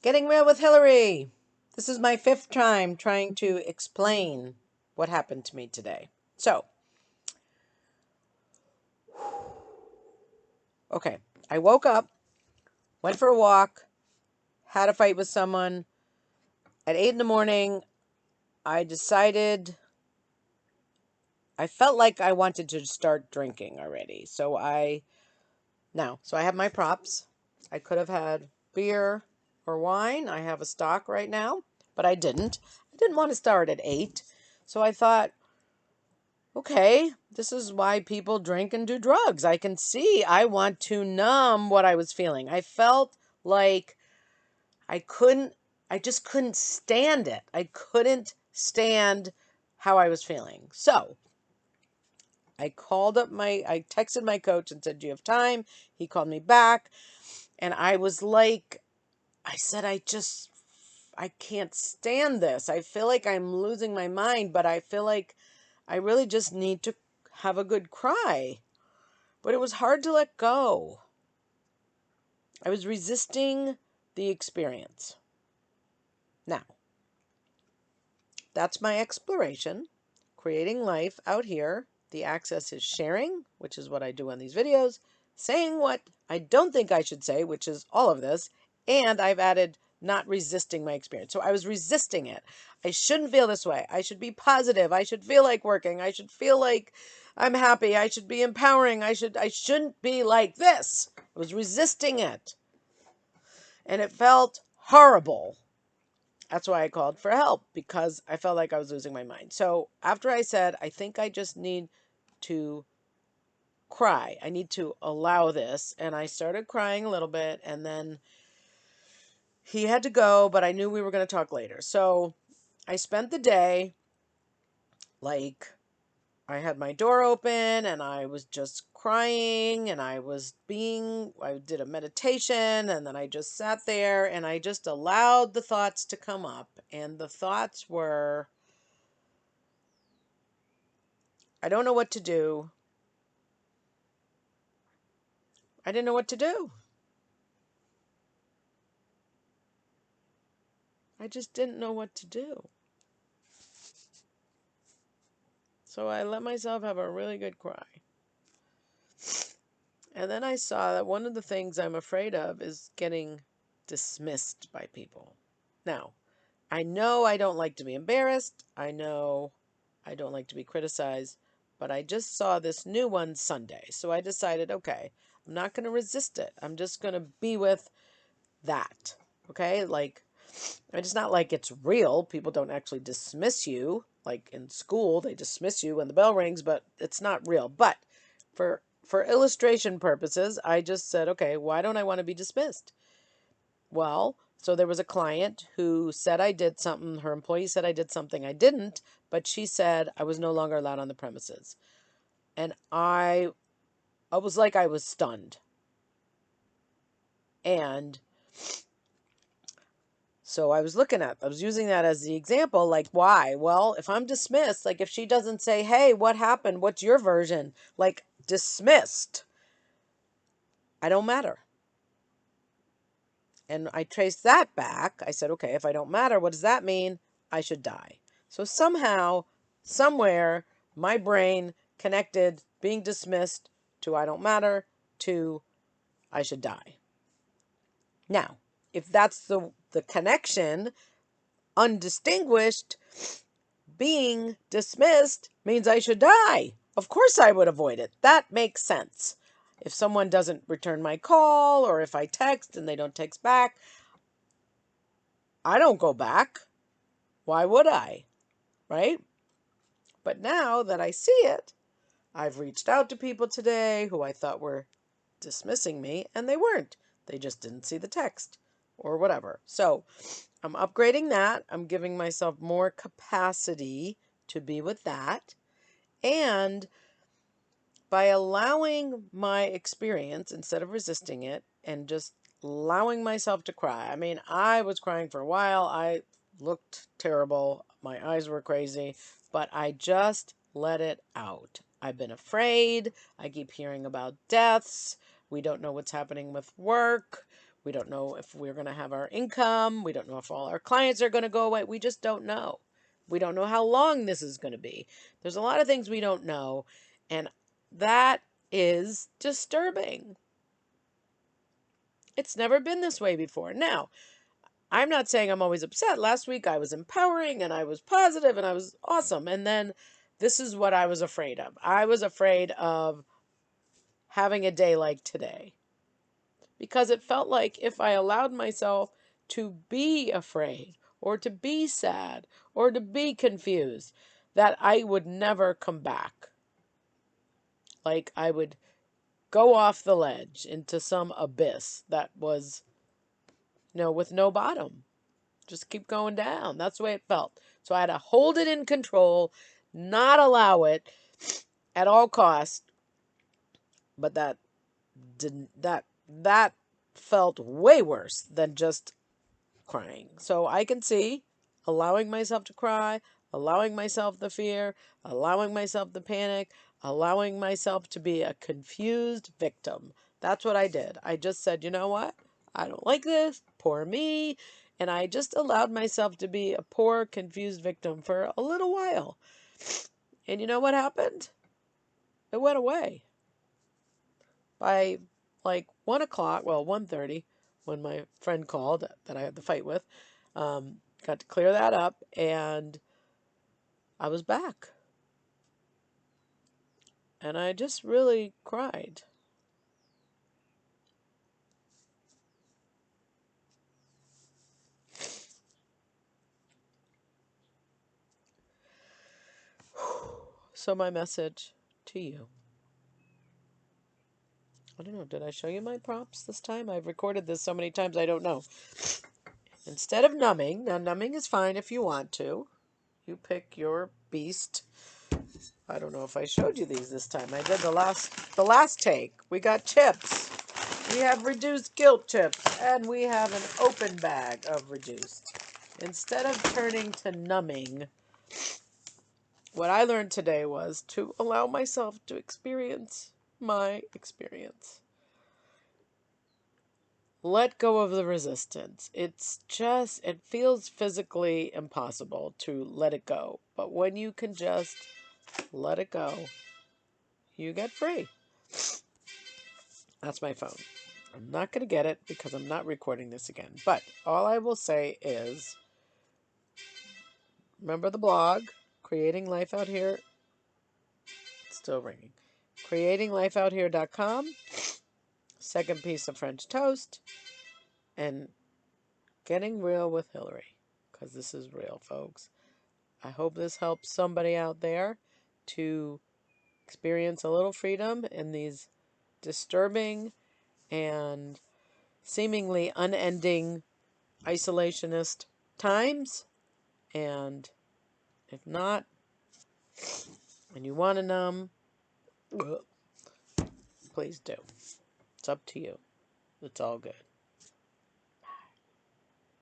Getting Real with Hillary. This is my 5th time trying to explain what happened to me today. So, okay, I woke up, went for a walk, had a fight with someone. At 8 in the morning, I decided I felt like I wanted to start drinking already. So I have my props. I could have had beer or wine. I have a stock right now, but I didn't. I didn't want to start at 8. So I thought, okay, this is why people drink and do drugs. I can see I want to numb what I was feeling. I felt like I couldn't, I just couldn't stand it. I couldn't stand how I was feeling. So I texted my coach and said, "Do you have time?" He called me back. And I was like, I said, I can't stand this. I feel like I'm losing my mind, but I feel like I really just need to have a good cry. But it was hard to let go. I was resisting the experience. Now, that's my exploration, creating life out here. The access is sharing, which is what I do on these videos, saying what I don't think I should say, which is all of this, and I've added not resisting my experience. So I was resisting it. I shouldn't feel this way. I should be positive. I should feel like working. I should feel like I'm happy. I should be empowering. I shouldn't be like this. I was resisting it. And it felt horrible. That's why I called for help, because I felt like I was losing my mind. So after I said, I think I just need to cry, I need to allow this, and I started crying a little bit, and then he had to go, but I knew we were going to talk later. So I spent the day like I had my door open and I was just crying, and I did a meditation, and then I just sat there and I just allowed the thoughts to come up. And the thoughts were, I don't know what to do. I didn't know what to do. I just didn't know what to do. So I let myself have a really good cry. And then I saw that one of the things I'm afraid of is getting dismissed by people. Now, I know I don't like to be embarrassed. I know I don't like to be criticized. But I just saw this new one Sunday. So I decided, okay, I'm not going to resist it. I'm just going to be with that. Okay? Like, it's not like it's real. People don't actually dismiss you. Like in school, they dismiss you when the bell rings, but it's not real. But for illustration purposes, I just said, okay, why don't I want to be dismissed? Well, so there was a client who said I did something. Her employee said I did something I didn't, but she said I was no longer allowed on the premises. And I was like, I was stunned. And so I was using that as the example, like, why? Well, if I'm dismissed, like if she doesn't say, hey, what happened? What's your version? Like, dismissed, I don't matter. And I traced that back. I said, okay, if I don't matter, what does that mean? I should die. So somehow, somewhere, my brain connected being dismissed to I don't matter to I should die. Now, if that's the connection, undistinguished, being dismissed means I should die. Of course I would avoid it. That makes sense. If someone doesn't return my call, or if I text and they don't text back, I don't go back. Why would I? Right? But now that I see it, I've reached out to people today who I thought were dismissing me, and they weren't. They just didn't see the text or whatever. So I'm upgrading that. I'm giving myself more capacity to be with that. And by allowing my experience instead of resisting it and just allowing myself to cry. I mean, I was crying for a while. I looked terrible. My eyes were crazy, but I just let it out. I've been afraid. I keep hearing about deaths. We don't know what's happening with work. We don't know if we're going to have our income. We don't know if all our clients are going to go away. We just don't know. We don't know how long this is going to be. There's a lot of things we don't know, and that is disturbing. It's never been this way before. Now, I'm not saying I'm always upset. Last week I was empowering and I was positive and I was awesome. And then this is what I was afraid of. I was afraid of having a day like today, because it felt like if I allowed myself to be afraid or to be sad or to be confused, that I would never come back. Like I would go off the ledge into some abyss that was, with no bottom. Just keep going down. That's the way it felt. So I had to hold it in control, not allow it at all costs. But that didn't that felt way worse than just crying. So I can see allowing myself to cry, allowing myself the fear, allowing myself the panic, allowing myself to be a confused victim. That's what I did. I just said, you know what? I don't like this. Poor me. And I just allowed myself to be a poor, confused victim for a little while. And you know what happened? It went away. By like 1 o'clock, well, 1:30, when my friend called that I had the fight with, got to clear that up, and I was back. And I just really cried. So my message to you. I don't know, did I show you my prompts this time? I've recorded this so many times I don't know. Instead of numbing, now numbing is fine if you want to. You pick your beast. I don't know if I showed you these this time. I did the last take. We got chips. We have reduced guilt chips, and we have an open bag of reduced. Instead of turning to numbing, what I learned today was to allow myself to experience my experience. Let go of the resistance. It feels physically impossible to let it go. But when you can just let it go, you get free. That's my phone. I'm not going to get it because I'm not recording this again. But all I will say is, remember the blog, Creating Life Out Here. It's still ringing. CreatingLifeOutHere.com. Second piece of French toast. And Getting Real with Hillary. Because this is real, folks. I hope this helps somebody out there to experience a little freedom in these disturbing and seemingly unending isolationist times. And if not, and you want to numb, please do. It's up to you. It's all good.